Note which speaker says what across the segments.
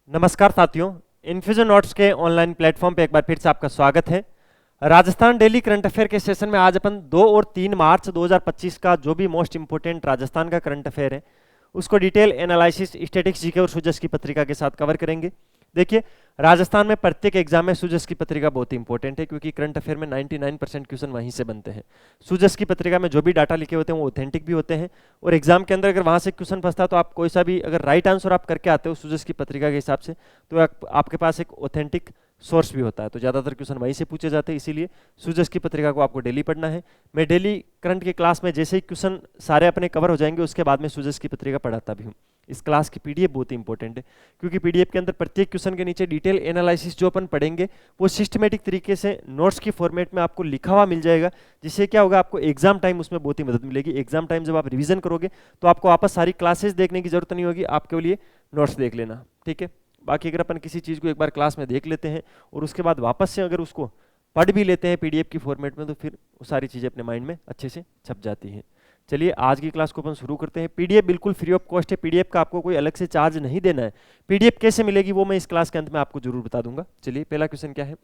Speaker 1: नमस्कार साथियों, infusion notes के ऑनलाइन प्लेटफॉर्म पे एक बार फिर से आपका स्वागत है। राजस्थान डेली करंट अफेयर के सेशन में आज अपन 2 और 3 मार्च 2025 का जो भी मोस्ट इंपोर्टेंट राजस्थान का करंट अफेयर है उसको डिटेल एनालिसिस, स्टैटिक्स, जीके और सुजस की पत्रिका के साथ कवर करेंगे। देखिए, राजस्थान में प्रत्येक एग्जाम में सुजस की पत्रिका बहुत ही इंपॉर्टेंट है क्योंकि करंट अफेयर में 99% क्वेश्चन वहीं से बनते हैं। सुजस की पत्रिका में जो भी डाटा लिखे होते हैं वो ऑथेंटिक भी होते हैं और एग्जाम के अंदर अगर वहां से क्वेश्चन फंसता है तो आप कोई सा भी अगर राइट आंसर आप करके आते हो सुजस की पत्रिका के हिसाब से तो आपके पास एक ऑथेंटिक सोर्स भी होता है, तो ज़्यादातर क्वेश्चन वहीं से पूछे जाते हैं। इसीलिए सुजस की पत्रिका को आपको डेली पढ़ना है। मैं डेली करंट की क्लास में जैसे ही क्वेश्चन सारे अपने कवर हो जाएंगे उसके बाद में सुजस की पत्रिका पढ़ाता भी हूँ। इस क्लास की पीडीएफ बहुत ही इंपॉर्टेंट है क्योंकि पीडीएफ के अंदर प्रत्येक क्वेश्चन के नीचे डिटेल एनालिसिस जो अपन पढ़ेंगे वो सिस्टमेटिक तरीके से नोट्स की फॉर्मेट में आपको लिखा हुआ मिल जाएगा, जिससे क्या होगा, आपको एग्जाम टाइम उसमें बहुत ही मदद मिलेगी। एग्जाम टाइम जब आप रिवीजन करोगे तो आपको वापस सारी क्लासेस देखने की जरूरत नहीं होगी, आपके लिए नोट्स देख लेना, ठीक है। बाकी अगर अपन किसी चीज़ को एक बार क्लास में देख लेते हैं और उसके बाद वापस से अगर उसको पढ़ भी लेते हैं पीडीएफ की फॉर्मेट में तो फिर वो सारी चीज़ें अपने माइंड में अच्छे से छप जाती हैं। चलिए आज की क्लास को अपन शुरू करते हैं। पीडीएफ बिल्कुल फ्री ऑफ कॉस्ट है, पीडीएफ का आपको कोई अलग से चार्ज नहीं देना है। पीडीएफ कैसे मिलेगी वो मैं इस क्लास के अंत में आपको जरूर बता दूंगा। चलिए पहला क्वेश्चन क्या है,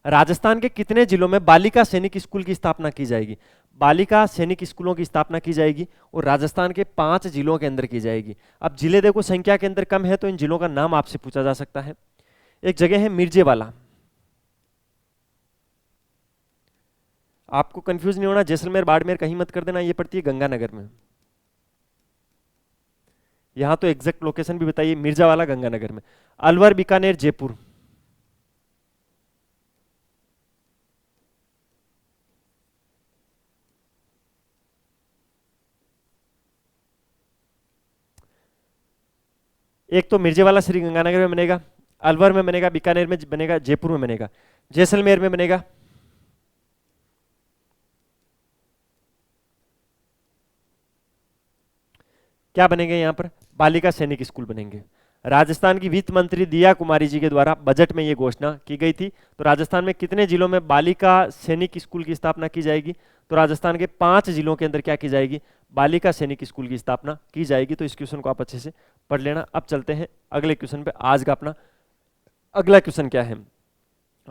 Speaker 1: राजस्थान के कितने जिलों में बालिका सैनिक स्कूल की स्थापना की जाएगी? बालिका सैनिक स्कूलों की स्थापना की जाएगी और राजस्थान के 5 जिलों के अंदर की जाएगी। अब जिले देखो संख्या के अंदर कम है तो इन जिलों का नाम आपसे पूछा जा सकता है। एक जगह है मिर्जेवाला, आपको कंफ्यूज नहीं होना, जैसलमेर बाड़मेर कहीं मत कर देना, ये पड़ती है गंगानगर में। यहां तो एग्जैक्ट लोकेशन भी बताइए, मिर्जावाला गंगानगर में। अलवर, बीकानेर, जयपुर, एक तो मिर्जेवाला श्री गंगानगर में बनेगा, अलवर में बनेगा, बीकानेर में बनेगा, जयपुर में बनेगा, जैसलमेर में बनेगा। क्या बनेंगे यहाँ पर? बालिका सैनिक स्कूल बनेंगे। राजस्थान की वित्त मंत्री दिया कुमारी जी के द्वारा बजट में ये घोषणा की गई थी। तो राजस्थान में कितने जिलों में बालिका सैनिक स्कूल की स्थापना की जाएगी? तो राजस्थान के 5 जिलों के अंदर क्या की जाएगी? बालिका सैनिक स्कूल की स्थापना की जाएगी। तो इस क्वेश्चन को आप अच्छे से पढ़ लेना। अब चलते हैं अगले क्वेश्चन पे। आज का अपना अगला क्वेश्चन क्या है?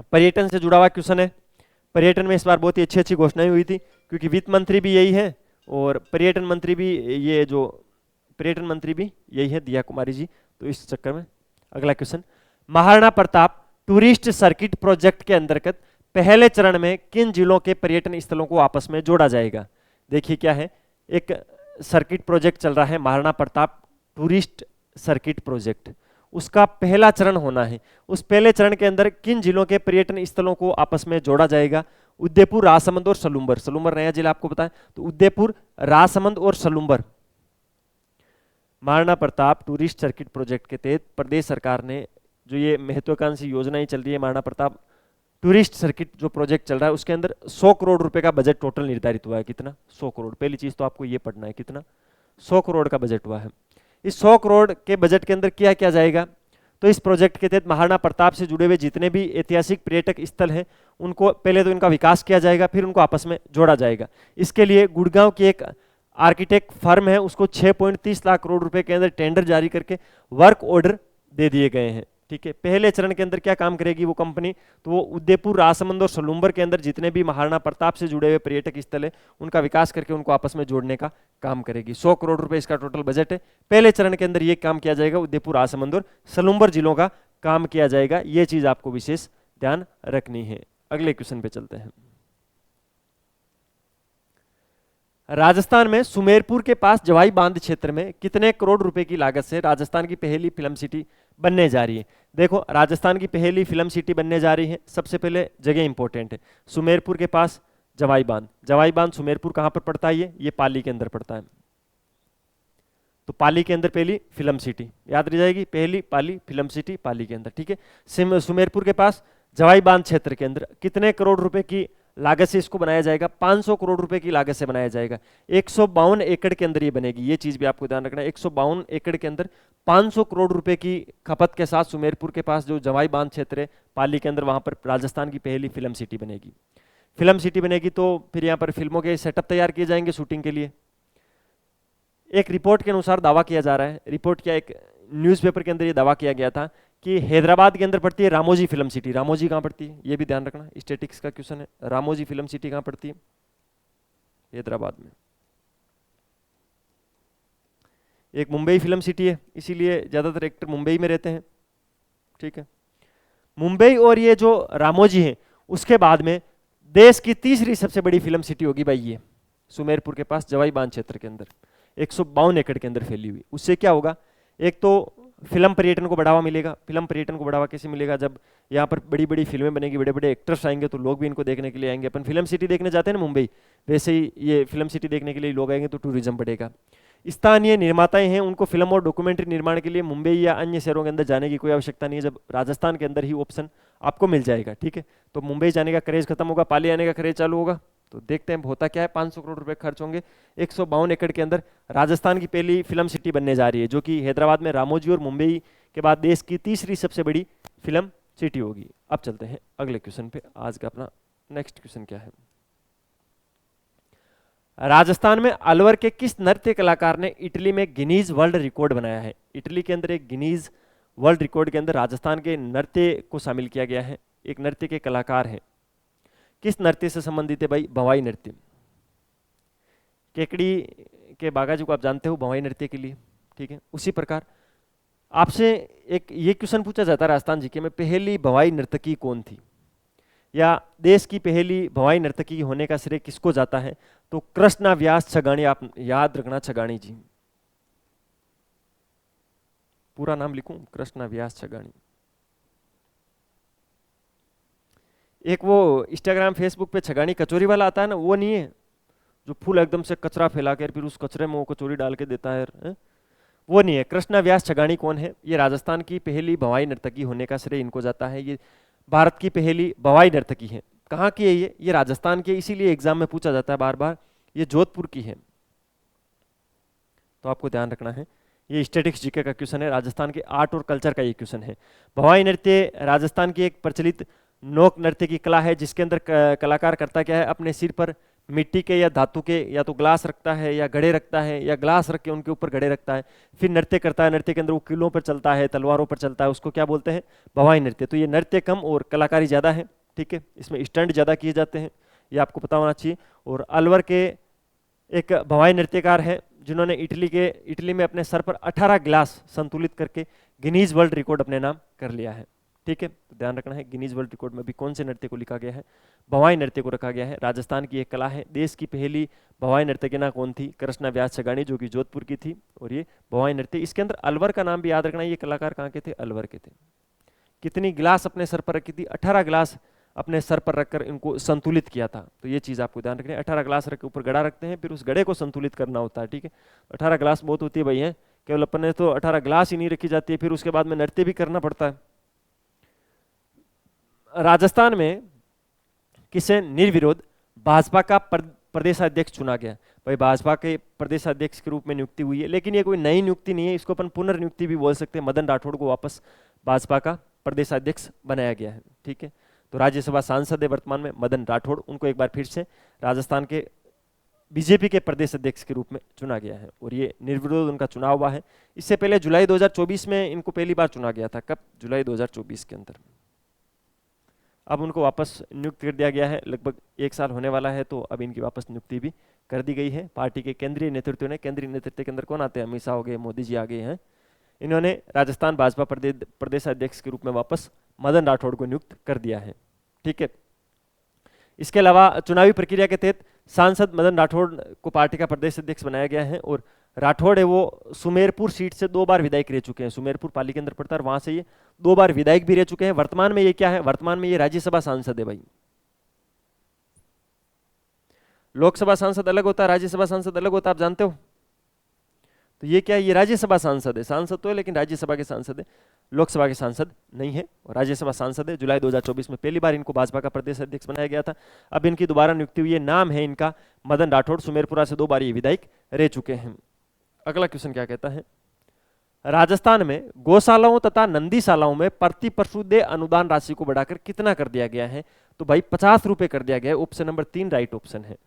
Speaker 1: पर्यटन से जुड़ा हुआ क्वेश्चन है। पर्यटन में इस बार बहुत ही अच्छी अच्छी घोषणाएं हुई थी क्योंकि वित्त मंत्री भी यही है और पर्यटन मंत्री भी, ये जो पर्यटन मंत्री भी यही है, दिया कुमारी जी। तो इस चक्कर में अगला question, Maharana Pratap tourist circuit project के अंतर्गत पहले चरण में किन जिलों के पर्यटन स्थलों को आपस में जोड़ा जाएगा? देखिए क्या है, एक सर्किट प्रोजेक्ट चल रहा है Maharana Pratap tourist circuit project, उसका पहला चरण होना है। उस पहले चरण के अंदर किन जिलों के पर्यटन स्थलों को आपस में जोड़ा जाएगा? उदयपुर, राजसमंद और सलूम्बर। सलूम्बर नया जिला आपको बताएं, तो उदयपुर, राजसमंद और Salumbar. Maharana Pratap tourist circuit project के तहत प्रदेश सरकार ने जो ये महत्वाकांक्षी योजनाएं चल रही है, महाराणा प्रताप टूरिस्ट सर्किट जो प्रोजेक्ट चल रहा है उसके अंदर 100 करोड़ रुपए का बजट टोटल निर्धारित हुआ है। कितना? 100 करोड़। पहली चीज तो आपको ये पढ़ना है, कितना? 100 करोड़ का बजट हुआ है। इस 100 करोड़ के बजट के अंदर क्या किया जाएगा? तो इस प्रोजेक्ट के तहत महाराणा प्रताप से जुड़े हुए जितने भी ऐतिहासिक पर्यटक स्थल हैं उनको पहले तो इनका विकास किया जाएगा, फिर उनको आपस में जोड़ा जाएगा। इसके लिए गुड़गांव की एक आर्किटेक्ट फर्म है, उसको 6.30 लाख करोड़ रुपए के अंदर टेंडर जारी करके वर्क ऑर्डर दे दिए गए हैं। ठीक है, पहले चरण के अंदर क्या काम करेगी वो कंपनी? तो वो उदयपुर, राजसमंद और सलूम्बर के अंदर जितने भी महाराणा प्रताप से जुड़े हुए पर्यटक स्थल है उनका विकास करके उनको आपस में जोड़ने का काम करेगी। 100 करोड़ रुपए इसका टोटल बजट है। पहले चरण के अंदर ये काम किया जाएगा, उदयपुर, राजसमंद और सलूम्बर जिलों का काम किया जाएगा। ये चीज आपको विशेष ध्यान रखनी है। अगले क्वेश्चन पे चलते हैं। राजस्थान में सुमेरपुर के पास जवाई बांध क्षेत्र में कितने करोड़ रुपए की लागत से राजस्थान की पहली फिल्म सिटी बनने जा रही है? देखो, राजस्थान की पहली फिल्म सिटी बनने जा रही है। सबसे पहले जगह इंपॉर्टेंट है, सुमेरपुर के पास जवाई बांध। जवाई बांध सुमेरपुर कहां पर पड़ता है? ये पाली के अंदर पड़ता है। तो पाली के अंदर पहली फिल्म सिटी याद रह जाएगी, पहली पाली फिल्म सिटी पाली के अंदर। ठीक है, सुमेरपुर के पास जवाई बांध क्षेत्र के अंदर कितने करोड़ रुपए की लागत से इसको बनाया जाएगा? 500 करोड़ रुपए की लागत से बनाया जाएगा। 152 एकड़ के अंदर ये बनेगी। ये चीज भी आपको ध्यान रखना है, 152 एकड़ के अंदर 500 करोड़ रुपए की खपत के साथ सुमेरपुर के पास जो जवाई बांध क्षेत्र है पाली के अंदर, वहां पर राजस्थान की पहली फिल्म सिटी बनेगी। फिल्म सिटी बनेगी तो फिर यहाँ पर फिल्मों के सेटअप तैयार किए जाएंगे शूटिंग के लिए। एक रिपोर्ट के अनुसार दावा किया जा रहा है, रिपोर्ट क्या, एक न्यूज़पेपर के अंदर ये दावा किया गया था कि हैदराबाद के अंदर पड़ती है रामोजी फिल्म सिटी। रामोजी कहाँ पड़ती है ये भी ध्यान रखना, स्टैटिक्स का क्वेश्चन है। रामोजी फिल्म सिटी कहाँ पड़ती है? हैदराबाद में। एक मुंबई फिल्म सिटी है, इसीलिए ज्यादातर एक्टर मुंबई में रहते हैं, ठीक है। मुंबई और ये जो रामोजी है, उसके बाद में देश की तीसरी सबसे बड़ी फिल्म सिटी होगी भाई ये सुमेरपुर के पास जवाई बांध क्षेत्र के अंदर, 152 एकड़ के अंदर फैली हुई। उससे क्या होगा, एक तो फिल्म पर्यटन को बढ़ावा मिलेगा। फिल्म पर्यटन को बढ़ावा कैसे मिलेगा? जब यहाँ पर बड़ी बड़ी फिल्में बनेगी, बड़े बड़े एक्टर्स आएंगे तो लोग भी इनको देखने के लिए आएंगे। अपन फिल्म सिटी देखने जाते हैं ना मुंबई, वैसे ही ये फिल्म सिटी देखने के लिए लोग आएंगे तो टूरिज्म बढ़ेगा। स्थानीय निर्माताएं हैं, उनको फिल्म और डॉक्यूमेंट्री निर्माण के लिए मुंबई या अन्य शहरों के अंदर जाने की कोई आवश्यकता नहीं है, जब राजस्थान के अंदर ही ऑप्शन आपको मिल जाएगा, ठीक है। तो मुंबई जाने का क्रेज खत्म होगा, पाली आने का क्रेज चालू होगा। तो देखते हैं होता क्या है। 500 करोड़ रुपए खर्च होंगे, 152 एकड़ के अंदर राजस्थान की पहली फिल्म सिटी बनने जा रही है, जो कि हैदराबाद में रामोजी और मुंबई के बाद देश की तीसरी सबसे बड़ी फिल्म सिटी होगी। अब चलते हैं अगले क्वेश्चन पे। आज का अपना नेक्स्ट क्वेश्चन क्या है? राजस्थान में अलवर के किस नृत्य कलाकार ने इटली में गिनीज वर्ल्ड रिकॉर्ड बनाया है? इटली के अंदर एक गिनीज वर्ल्ड रिकॉर्ड के अंदर राजस्थान के नृत्य को शामिल किया गया है। एक नृत्य के कलाकार है, किस नृत्य से संबंधित है भाई? भवाई नृत्य। केकड़ी के बागाजी को आप जानते हो भवाई नृत्य के लिए, ठीक है। उसी प्रकार आपसे एक ये क्वेश्चन पूछा जाता है राजस्थान जीके में, पहली भवाई नर्तकी कौन थी, या देश की पहली भवाई नर्तकी होने का श्रेय किसको जाता है? तो कृष्णा व्यास छगाणी। आप याद रखना, छगाणी जी, पूरा नाम लिखूं? कृष्णा व्यास छगाणी। एक वो इंस्टाग्राम फेसबुक पे छगानी कचौरी वाला आता है ना, वो नहीं है जो फूल एकदम से कचरा फैला कर फिर उस कचरे में वो कचौरी डाल के देता है, वो नहीं है। कृष्णा व्यास छगानी कौन है? ये राजस्थान की पहली भवाई नर्तकी होने का श्रेय इनको जाता है। ये भारत की पहली भवाई नर्तकी है। कहाँ की है ये राजस्थान की, इसीलिए एग्जाम में पूछा जाता है बार बार। ये जोधपुर की है, तो आपको ध्यान रखना है। ये स्टैटिक्स जीके का क्वेश्चन है, राजस्थान के आर्ट और कल्चर का ये क्वेश्चन है। भवाई नृत्य राजस्थान की एक प्रचलित लोक नृत्य की कला है, जिसके अंदर कलाकार करता क्या है, अपने सिर पर मिट्टी के या धातु के या तो ग्लास रखता है या घड़े रखता है, या ग्लास रख के उनके ऊपर घड़े रखता है, फिर नृत्य करता है। नृत्य के अंदर वो किलों पर चलता है, तलवारों पर चलता है, उसको क्या बोलते हैं? भवाई नृत्य। तो ये नृत्य कम और कलाकारी ज्यादा है, ठीक है। इसमें स्टंट ज्यादा किए जाते हैं, ये आपको पता होना चाहिए। और अलवर के एक भवाई नृत्यकार है जिन्होंने इटली में अपने सर पर 18 ग्लास संतुलित करके गिनीज वर्ल्ड रिकॉर्ड अपने नाम कर लिया है, ठीक है। तो ध्यान रखना है, गिनीज वर्ल्ड रिकॉर्ड में भी कौन से नृत्य को लिखा गया है? भवाई नृत्य को रखा गया है। राजस्थान की एक कला है। देश की पहली भवाई नर्तकिना कौन थी? कृष्णा व्यास छगानी, जो कि जोधपुर की थी। और ये भवाई नृत्य, इसके अंदर अलवर का नाम भी याद रखना है। ये कलाकार कहाँ के थे? अलवर के थे। कितनी गिलास अपने सर पर रखी थी? 18 गिलास अपने सर पर रखकर इनको संतुलित किया था। तो ये चीज आपको ध्यान रखनी है। 18 गिलास रख के ऊपर गड़ा रखते हैं, फिर उस गड़े को संतुलित करना होता है, ठीक है। 18 गिलास बहुत होती है भाई, है केवल अपन ने तो 18 गिलास ही नहीं रखी जाती है, फिर उसके बाद में नृत्य भी करना पड़ता है। राजस्थान में किसे निर्विरोध भाजपा का प्रदेशाध्यक्ष चुना गया? भाई भाजपा के प्रदेशाध्यक्ष के रूप में नियुक्ति हुई है, लेकिन ये कोई नई नियुक्ति नहीं है, इसको अपन पुनर्नियुक्ति भी बोल सकते हैं। मदन राठौड़ को वापस भाजपा का प्रदेशाध्यक्ष बनाया गया है, ठीक है। तो राज्यसभा सांसद है वर्तमान में मदन राठौड़, उनको एक बार फिर से राजस्थान के बीजेपी के प्रदेश अध्यक्ष के रूप में चुना गया है, और ये निर्विरोध उनका चुनाव हुआ है। इससे पहले जुलाई 2024 में इनको पहली बार चुना गया था। कब? जुलाई 2024 के अंदर। अब उनको वापस नियुक्त कर दिया गया है, लगभग 1 साल होने वाला है, तो अब इनकी वापस नियुक्ति भी कर दी गई है पार्टी के केंद्रीय नेतृत्व ने। केंद्रीय नेतृत्व के अंदर कौन आते हैं? अमित शाह हो गए, मोदी जी आ गए हैं। इन्होंने राजस्थान भाजपा प्रदेश अध्यक्ष के रूप में वापस मदन राठौड़ को नियुक्त कर दिया है, ठीक है। इसके अलावा चुनावी प्रक्रिया के तहत सांसद मदन राठौड़ को पार्टी का प्रदेश अध्यक्ष बनाया गया है, और राठौड़ है वो सुमेरपुर सीट से 2 बार विधायक रह चुके हैं। सुमेरपुर पाली के अंदर पड़ता है, वहां से ये 2 बार विधायक भी रह चुके हैं। वर्तमान में ये क्या है? वर्तमान में ये राज्यसभा सांसद है भाई। लोकसभा सांसद अलग होता है, राज्यसभा सांसद अलग होता है, आप जानते हो। तो ये क्या है? ये राज्यसभा सांसद है। सांसद तो है लेकिन राज्यसभा के सांसद है, लोकसभा के सांसद नहीं है, और राज्यसभा सांसद है। जुलाई 2024 में पहली बार इनको भाजपा का प्रदेश अध्यक्ष बनाया गया था। अब इनकी दोबारा नियुक्ति हुई है। नाम है इनका मदन राठौड़। सुमेरपुरा से 2 बार ये विधायक रह चुके हैं। अगला क्वेश्चन क्या कहता है? राजस्थान में गौशालाओं तथा नंदीशालाओं में प्रति पशु देय अनुदान राशि को बढ़ाकर कितना कर दिया गया है? तो भाई 50 रुपए कर दिया गया है। ऑप्शन नंबर 3 राइट ऑप्शन है।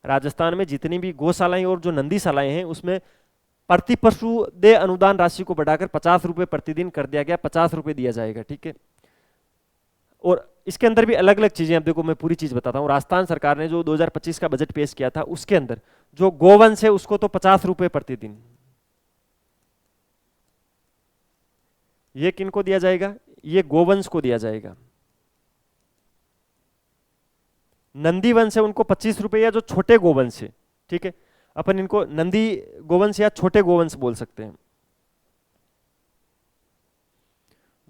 Speaker 1: राजस्थान में जितनी भी गौशालाएं और जो नंदीशालाएं हैं उसमें प्रति पशु दे अनुदान राशि को बढ़ाकर 50 रुपए प्रतिदिन कर दिया गया, 50 रुपए दिया जाएगा, ठीक है। और इसके अंदर भी अलग अलग चीजें, अब देखो मैं पूरी चीज बताता हूँ। राजस्थान सरकार ने जो 2025 का बजट पेश किया था उसके अंदर जो गोवंश है उसको तो 50 रुपए प्रतिदिन, ये किनको दिया जाएगा, ये गोवंश को दिया जाएगा। नंदी वंश है उनको 25 रुपए, या जो छोटे गोवंश है, ठीक है, अपन इनको नंदी गोवंश या छोटे गोवंश बोल सकते हैं।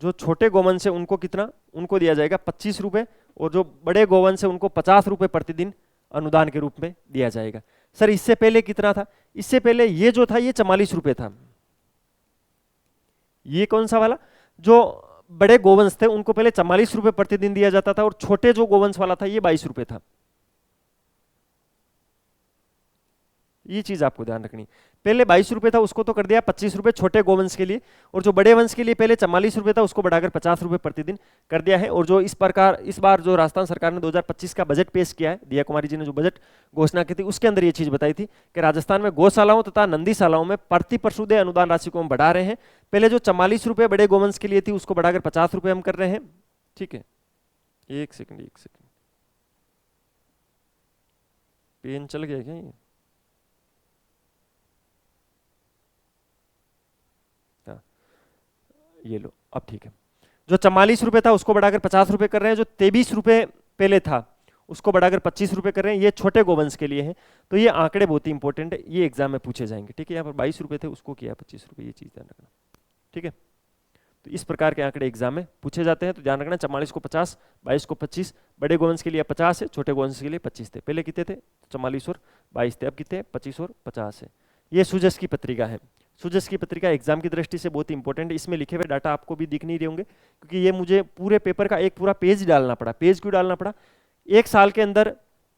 Speaker 1: जो छोटे गोवंश है उनको कितना, उनको दिया जाएगा 25 रुपए, और जो बड़े गोवंश है उनको 50 रुपए प्रतिदिन अनुदान के रूप में दिया जाएगा। सर इससे पहले कितना था, इससे पहले ये जो था ये 44 रुपए था। ये कौन सा वाला, जो बड़े गोवंश थे उनको पहले 44 रुपए प्रतिदिन दिया जाता था, और छोटे जो गोवंश वाला था ये 22 रुपए था। ये चीज आपको ध्यान रखनी, पहले 22 रुपए था उसको तो कर दिया 25 रुपए छोटे गोवंश के लिए, और जो बड़े वंश के लिए पहले 44 रुपए था उसको बढ़ाकर 50 रुपए प्रतिदिन कर दिया है। और जो इस प्रकार इस बार जो राजस्थान सरकार ने 2025 का बजट पेश किया है, दिया कुमारी जी ने जो बजट घोषणा की थी उसके अंदर ये चीज बताई थी कि राजस्थान में गौशालाओं तथा नंदीशालाओं में प्रति पशुदे अनुदान राशि को हम बढ़ा रहे हैं। पहले जो 44 रुपए बड़े गोवंश के लिए थी उसको बढ़ाकर 50 रुपए हम कर रहे हैं, ठीक है। एक सेकंड पेन चल गया क्या ये, ये लो अब ठीक है। जो 44 रुपए था उसको बढ़ाकर 50 रुपए कर रहे हैं, जो 23 रुपए पहले था उसको बढ़ाकर 25 रुपए कर रहे हैं, ये छोटे गोवंश के लिए है। तो ये आंकड़े बहुत ही इंपॉर्टेंट है, ये एग्जाम में पूछे जाएंगे, ठीक है। यहाँ पर 22 रुपए थे उसको किया 25 रुपए, ये चीज ध्यान रखना, ठीक है। तो इस प्रकार के आंकड़े एग्जाम में पूछे जाते हैं, तो ध्यान रखना 44 को 50, 22 को 25, बड़े गोवंश के लिए 50 है, छोटे गोवंश के लिए 25 थे। पहले कितने थे, 44 और 22 थे, अब कितने 25 और 50 है। ये सुजस की पत्रिका है। सुजस की पत्रिका एग्जाम की दृष्टि से बहुत इंपॉर्टेंट है, इसमें लिखे हुए डाटा आपको भी दिख नहीं रहे होंगे, क्योंकि ये मुझे पूरे पेपर का एक पूरा पेज डालना पड़ा। पेज क्यों डालना पड़ा, एक साल के अंदर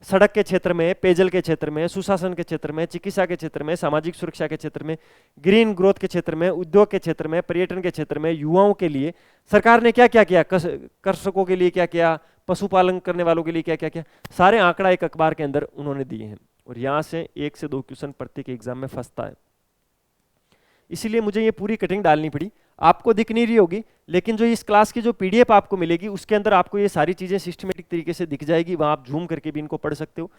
Speaker 1: सड़क के क्षेत्र में, पेयजल के क्षेत्र में, सुशासन के क्षेत्र में, चिकित्सा के क्षेत्र में, सामाजिक सुरक्षा के क्षेत्र में, ग्रीन ग्रोथ के क्षेत्र में, उद्योग के क्षेत्र में, पर्यटन के क्षेत्र में, युवाओं के लिए सरकार ने क्या क्या किया, कृषकों के लिए क्या किया, पशुपालन करने वालों के लिए क्या क्या किया, सारे आंकड़ा एक अखबार के अंदर उन्होंने दिए हैं। और यहाँ से 1 से 2 क्वेश्चन प्रत्येक एग्जाम में फंसता है, इसीलिए मुझे ये पूरी कटिंग डालनी पड़ी। आपको दिख नहीं रही होगी, लेकिन जो इस क्लास की जो पीडीएफ आपको मिलेगी उसके अंदर आपको ये सारी चीजें सिस्टमेटिक तरीके से दिख जाएगी, वहां आप जूम करके भी इनको पढ़ सकते हो।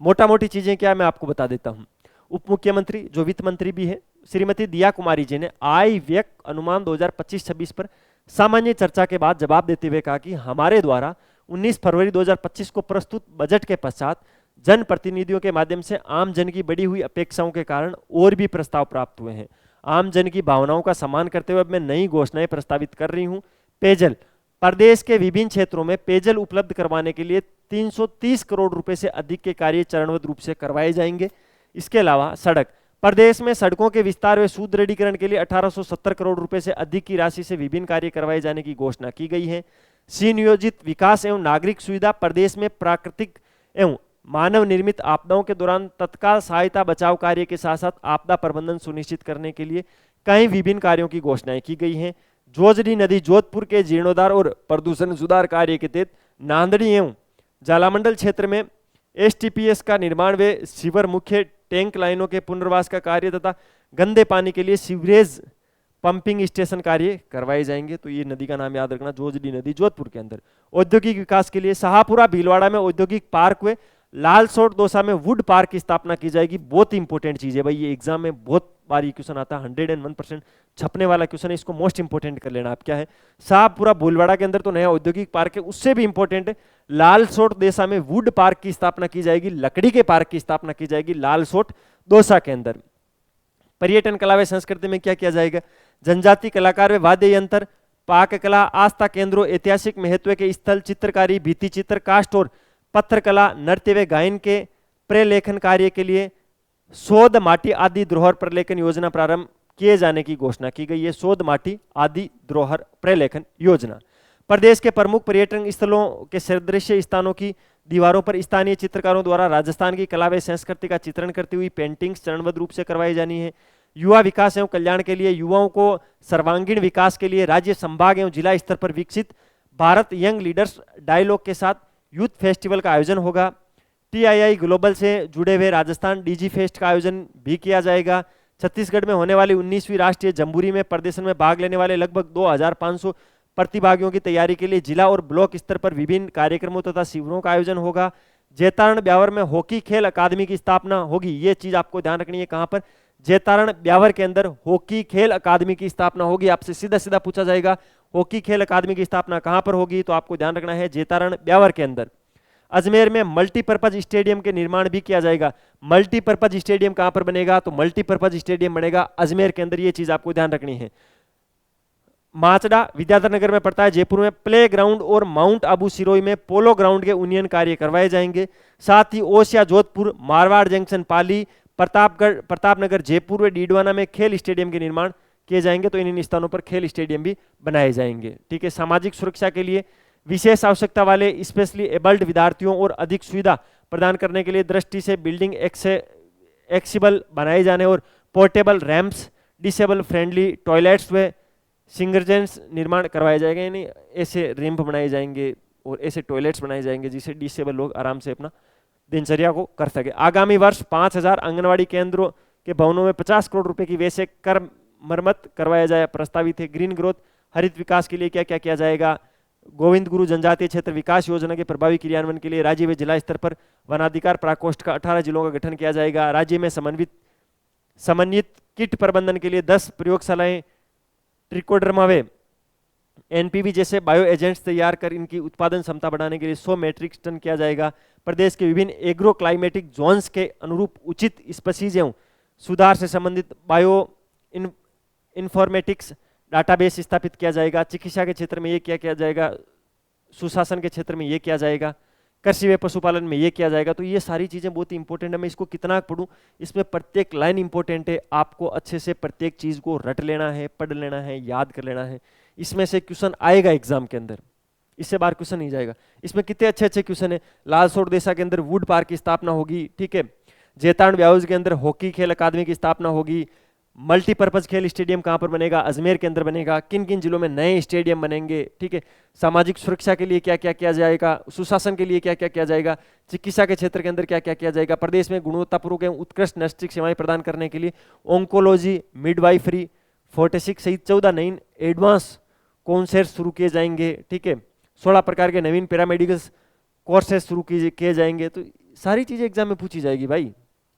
Speaker 1: मोटा मोटी चीजें क्या है मैं आपको बता देता हूं। उप मुख्यमंत्री जो वित्त मंत्री भी है श्रीमती दिया कुमारी जी ने आय व्यय अनुमान 2025-26 पर सामान्य चर्चा के बाद जवाब देते हुए कहा कि हमारे द्वारा 19 फरवरी 2025 को प्रस्तुत बजट के पश्चात जनप्रतिनिधियों के माध्यम से आम जन की बढ़ी हुई अपेक्षाओं के कारण और भी प्रस्ताव प्राप्त हुए हैं। आम जन की भावनाओं का सम्मान करते हुए मैं नई घोषणाएं प्रस्तावित कर रही हूं। पेयजल, प्रदेश के विभिन्न क्षेत्रों में पेयजल उपलब्ध करवाने के लिए 330 करोड़ रुपए से अधिक के कार्य चरणबद्ध रूप से करवाए जाएंगे। इसके अलावा सड़क, प्रदेश में सड़कों के विस्तार व सुदृढ़ीकरण के लिए 1870 करोड़ रुपए से अधिक की राशि से विभिन्न कार्य करवाए जाने की घोषणा की गई है। सुनियोजित विकास एवं नागरिक सुविधा, प्रदेश में प्राकृतिक एवं मानव निर्मित आपदाओं के दौरान तत्काल सहायता बचाव कार्य के साथ साथ आपदा प्रबंधन सुनिश्चित करने के लिए कई विभिन्न कार्यों की घोषणाएं की गई हैं। जोजड़ी नदी जोधपुर के जीर्णोद्धार और प्रदूषण सुधार कार्य के तहत नांदड़ी एवं जालामंडल क्षेत्र में एसटीपीएस का निर्माण व सीवर मुख्य टैंक लाइनों के पुनर्वास का कार्य तथा गंदे पानी के लिए सीवरेज पंपिंग स्टेशन कार्य करवाए जाएंगे। तो ये नदी का नाम याद रखना, जोजड़ी नदी जोधपुर के अंदर। औद्योगिक विकास के लिए शाहपुरा भीलवाड़ा में औद्योगिक पार्क व लालसोट दौसा में वुड पार्क की स्थापना की जाएगी। बहुत इंपॉर्टेंट चीज है भाई, ये एग्जाम में बहुत बार ये क्वेश्चन आता है, 101% छपने वाला क्वेश्चन है, इसको मोस्ट इंपोर्टेंट कर लेना। आप क्या है, शाहपुरा भीलवाड़ा के अंदर तो नया औद्योगिक पार्क है, उससे भी इंपॉर्टेंट है लालसोट दौसा में वुड पार्क की स्थापना की जाएगी, लकड़ी के पार्क की स्थापना की जाएगी लालसोट दौसा के अंदर। पर्यटन कला व संस्कृति में क्या किया जाएगा, जनजाति कलाकार व वाद्य यंत्र, पाक कला, आस्था केंद्रों, ऐतिहासिक महत्व के स्थल, चित्रकारी, भित्ति चित्र, काष्ठ और पत्र कला, नृत्य व गायन के प्रलेखन कार्य के लिए शोध माटी आदि धरोहर प्रलेखन योजना प्रारंभ किए जाने की घोषणा की गई है। शोध माटी आदि धरोहर प्रलेखन योजना। प्रदेश के प्रमुख पर्यटन स्थलों के सदृश्य स्थानों की दीवारों पर स्थानीय चित्रकारों द्वारा राजस्थान की कला व संस्कृति का चित्रण करती हुई पेंटिंग्स चरणबद्ध रूप से करवाई जानी है। युवा विकास एवं कल्याण के लिए युवाओं को सर्वांगीण विकास के लिए राज्य, संभाग एवं जिला स्तर पर विकसित भारत यंग लीडर्स डायलॉग के साथ यूथ फेस्टिवल का आयोजन होगा। टीआईआई ग्लोबल से जुड़े हुए राजस्थान डीजी फेस्ट का आयोजन भी किया जाएगा। छत्तीसगढ़ में होने वाली 19वीं राष्ट्रीय जम्बूरी में प्रदर्शन में भाग लेने वाले लगभग 2500 प्रतिभागियों की तैयारी के लिए जिला और ब्लॉक स्तर पर विभिन्न कार्यक्रमों तथा शिविरों का आयोजन होगा। जैतारण ब्यावर में हॉकी खेल अकादमी की स्थापना होगी। ये चीज आपको ध्यान रखनी है, कहां पर? जैतारण ब्यावर के अंदर हॉकी खेल अकादमी की स्थापना होगी। आपसे सीधा सीधा पूछा जाएगा हॉकी खेल अकादमी की स्थापना कहां पर होगी, तो आपको ध्यान रखना है जैतारण ब्यावर के अंदर। अजमेर में मल्टीपर्पज स्टेडियम के निर्माण भी किया जाएगा। मल्टीपर्पज स्टेडियम कहां पर बनेगा, तो मल्टीपर्पज स्टेडियम बनेगा अजमेर के अंदर। ये चीज आपको ध्यान रखनी है। माचड़ा विद्याधर नगर में पड़ता है, जयपुर में प्ले ग्राउंड और माउंट आबू सिरोही में पोलो ग्राउंड के उन्नयन कार्य करवाए जाएंगे। साथ ही ओसिया जोधपुर, मारवाड़ जंक्शन पाली, प्रतापगढ़ प्रतापनगर जयपुर व डीडवाना में खेल स्टेडियम के निर्माण किए जाएंगे। तो इन स्थानों पर खेल स्टेडियम भी बनाए जाएंगे। ठीक है। सामाजिक सुरक्षा के लिए विशेष आवश्यकता वाले स्पेशली एबल्ड विद्यार्थियों और अधिक सुविधा प्रदान करने के लिए दृष्टि से बिल्डिंग एक्सेसिबल बनाए जाने और portable ramps, disable friendly toilets व सिंगरजेंस निर्माण करवाए जाएंगे। यानी ऐसे रैंप बनाए जाएंगे और ऐसे टॉयलेट्स बनाए जाएंगे जिससे डिसेबल लोग आराम से अपना दिनचर्या को कर सके। आगामी वर्ष 5000 आंगनवाड़ी केंद्रों के भवनों में 50 करोड़ रुपए की व्यय से कर मरम्मत करवाया जाए प्रस्तावित है। ग्रीन ग्रोथ हरित विकास के लिए क्या क्या किया जाएगा? गोविंद गुरु जनजातीय क्षेत्र विकास योजना के प्रभावी क्रियान्वयन के लिए राज्य व जिला स्तर पर वनाधिकार प्रकोष्ठ का 18 जिलों का गठन किया जाएगा। राज्य में समन्वित कीट प्रबंधन के लिए 10 प्रयोगशालाएं ट्रिकोडर्मा व एनपीवी जैसे बायो एजेंट्स तैयार कर इनकी उत्पादन क्षमता बढ़ाने के लिए 100 मेट्रिक टन किया जाएगा। प्रदेश के विभिन्न एग्रो क्लाइमेटिक जोन्स के अनुरूप उचित स्पीशीज एवं सुधार से संबंधित बायो इन्फॉर्मेटिक्स डाटाबेस स्थापित किया जाएगा। चिकित्सा के क्षेत्र में ये क्या किया जाएगा, सुशासन के क्षेत्र में ये किया जाएगा, कृषि व पशुपालन में ये किया जाएगा। तो ये सारी चीजें बहुत इंपॉर्टेंट है। मैं इसको कितना पढ़ूं, इसमें प्रत्येक लाइन इंपॉर्टेंट है। आपको अच्छे से प्रत्येक चीज को रट लेना है, पढ़ लेना है, याद कर लेना है। इसमें से क्वेश्चन आएगा एग्जाम के अंदर, इससे बाहर क्वेश्चन नहीं जाएगा। इसमें कितने अच्छे अच्छे क्वेश्चन है। लालसोट देसा के अंदर वुड पार्क की स्थापना होगी। ठीक है। जैतारण ब्याऊज के अंदर हॉकी खेल अकादमी की स्थापना होगी। मल्टीपर्पज खेल स्टेडियम कहां पर बनेगा? अजमेर के अंदर बनेगा। किन किन जिलों में नए स्टेडियम बनेंगे? ठीक है। सामाजिक सुरक्षा के लिए क्या क्या किया जाएगा? सुशासन के लिए क्या क्या किया जाएगा? चिकित्सा के क्षेत्र के अंदर क्या क्या किया जाएगा? प्रदेश में गुणवत्तापूर्वक एवं उत्कृष्ट नैसर्गिक सेवाएं प्रदान करने के लिए ओंकोलॉजी, मिडवाइफरी, फोर्टेसिक सहित 14 नई एडवांस कोर्सेस शुरू किए जाएंगे। ठीक है। 16 प्रकार के नवीन पैरामेडिकल कोर्सेस शुरू किए जाएंगे। तो सारी चीजें एग्जाम में पूछी जाएगी भाई।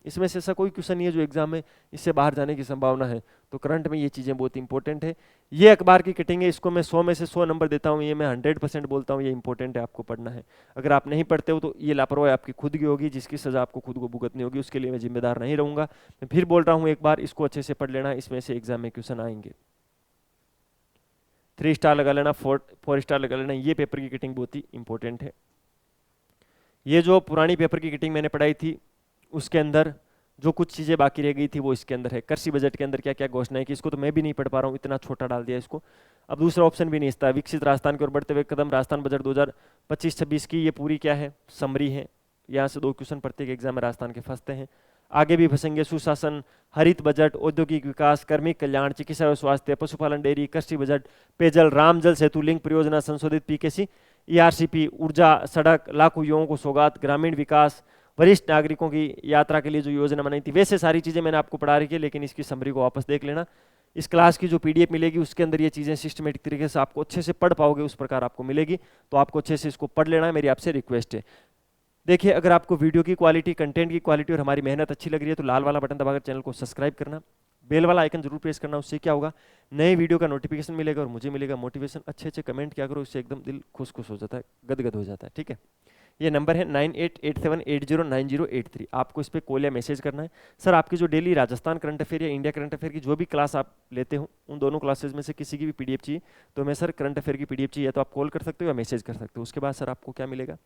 Speaker 1: इसमें से ऐसा कोई क्वेश्चन नहीं है जो एग्जाम में इससे बाहर जाने की संभावना है। तो करंट में ये चीजें बहुत इंपॉर्टेंट है। ये अखबार की कटिंग है, इसको मैं 100 में से 100 नंबर देता हूँ। ये मैं 100% बोलता हूँ, ये इंपॉर्टेंट है, आपको पढ़ना है। अगर आप नहीं पढ़ते हो तो ये लापरवाही आपकी खुद की होगी, जिसकी सजा आपको खुद को भुगतनी होगी। उसके लिए मैं जिम्मेदार नहीं रहूंगा। मैं फिर बोल रहा हूँ एक बार, इसको अच्छे से पढ़ लेना, इसमें से एग्जाम में क्वेश्चन आएंगे। 3 स्टार लगा लेना, 4 स्टार लगा लेना। ये पेपर की कटिंग बहुत ही इंपॉर्टेंट है। ये जो पुरानी पेपर की कटिंग मैंने पढ़ाई थी उसके अंदर जो कुछ चीजें बाकी रह गई थी वो इसके अंदर है। कृषि बजट के अंदर क्या क्या घोषणाएं की, इसको तो मैं भी नहीं पढ़ पा रहा हूँ, इतना छोटा डाल दिया इसको। अब दूसरा ऑप्शन भी नहीं इसका, विकसित राजस्थान की ओर बढ़ते हुए कदम, राजस्थान बजट 2025-26 की ये पूरी क्या है, समरी है। यहाँ से 2 क्वेश्चन प्रत्येक एग्जाम में राजस्थान के फंसते हैं। आगे भी फंसेंगे। सुशासन, हरित बजट, औद्योगिक विकास, कार्मिक कल्याण, चिकित्सा और स्वास्थ्य, पशुपालन, डेयरी, कृषि बजट, पेयजल, राम जल सेतु लिंक परियोजना, संशोधित पीकेसी, ईआरसीपी, ऊर्जा, सड़क, लाखों युवाओं को सौगात, ग्रामीण विकास, वरिष्ठ नागरिकों की यात्रा के लिए जो योजना बनाई थी, वैसे सारी चीजें मैंने आपको पढ़ा रखी है। लेकिन इसकी समरी को वापस देख लेना। इस क्लास की जो पीडीएफ मिलेगी उसके अंदर ये चीजें सिस्टमेटिक तरीके से आपको अच्छे से पढ़ पाओगे, उस प्रकार आपको मिलेगी। तो आपको अच्छे से इसको पढ़ लेना है, मेरी आपसे रिक्वेस्ट है। देखिए, अगर आपको वीडियो की क्वालिटी, कंटेंट की क्वालिटी और हमारी मेहनत अच्छी लग रही है तो लाल वाला बटन दबाकर चैनल को सब्सक्राइब करना, बेल वाला आइकन जरूर प्रेस करना। उससे क्या होगा, नए वीडियो का नोटिफिकेशन मिलेगा और मुझे मिलेगा मोटिवेशन। अच्छे अच्छे कमेंट क्या करो, उससे एकदम दिल खुश खुश हो जाता है, गदगद हो जाता है। ठीक है। ये नंबर है 9887809083। आपको इस पर कॉल या मैसेज करना है। सर, आपकी जो डेली राजस्थान करंट अफेयर या इंडिया करंट अफेयर की जो भी क्लास आप लेते हो, उन दोनों क्लासेज में से किसी की भी पीडीएफ चाहिए तो मैं सर करंट अफेयर की पीडीएफ चाहिए, तो आप कॉल कर सकते हो या मैसेज कर सकते हो। उसके बाद सर आपको क्या मिलेगा,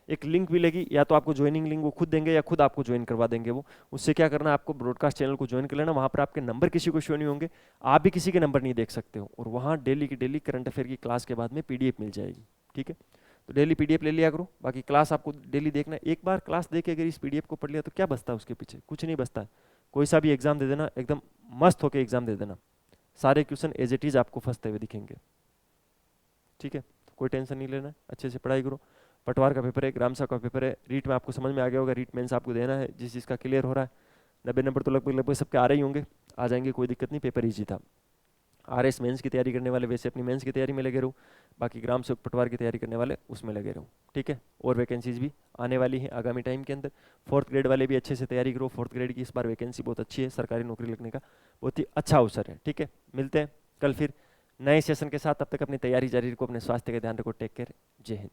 Speaker 1: एक लिंक मिलेगी, या तो आपको ज्वाइनिंग लिंक वो खुद देंगे या खुद आपको ज्वाइन करवा देंगे वो। उससे क्या करना है, आपको ब्रॉडकास्ट चैनल को ज्वाइन कर लेना। वहाँ पर आपके नंबर किसी को शो नहीं होंगे, आप भी किसी के नंबर नहीं देख सकते हो, और वहाँ डेली की डेली करंट अफेयर की क्लास के बाद में पीडीएफ मिल जाएगी। ठीक है। तो डेली पीडीएफ ले लिया करो, बाकी क्लास आपको डेली देखना है। एक बार क्लास देख के अगर इस पीडीएफ को पढ़ लिया तो क्या बचता है उसके पीछे, कुछ नहीं बचता है। कोई सा भी एग्जाम दे देना, एकदम मस्त होकर एग्जाम दे देना, सारे क्वेश्चन एज इट इज आपको फंसते हुए दिखेंगे। ठीक है। तो कोई टेंशन नहीं लेना, अच्छे से पढ़ाई करो। पटवार का पेपर है, ग्राम सभा का पेपर है, रीट में आपको समझ में आ गया होगा, रीट मेंस आपको देना है, जिस चीज़ का क्लियर हो रहा है 90 नंबर तो लगभग लगभग सबके आ रहे ही होंगे, आ जाएंगे, कोई दिक्कत नहीं, पेपर ईजी था। आरएस मेंस की तैयारी करने वाले वैसे अपनी मेंस की तैयारी में लगे रहो, बाकी ग्राम सेवक पटवार की तैयारी करने वाले उसमें लगे रहो, ठीक है। और वैकेंसीज भी आने वाली हैं आगामी टाइम के अंदर। फोर्थ ग्रेड वाले भी अच्छे से तैयारी करो, फोर्थ ग्रेड की इस बार वैकेंसी बहुत अच्छी है, सरकारी नौकरी लगने का बहुत ही अच्छा अवसर है, ठीक है। मिलते हैं कल फिर नए सेशन के साथ, तब तक अपनी तैयारी जारी रखो, अपने स्वास्थ्य का ध्यान रखो, टेक केयर, जय हिंद।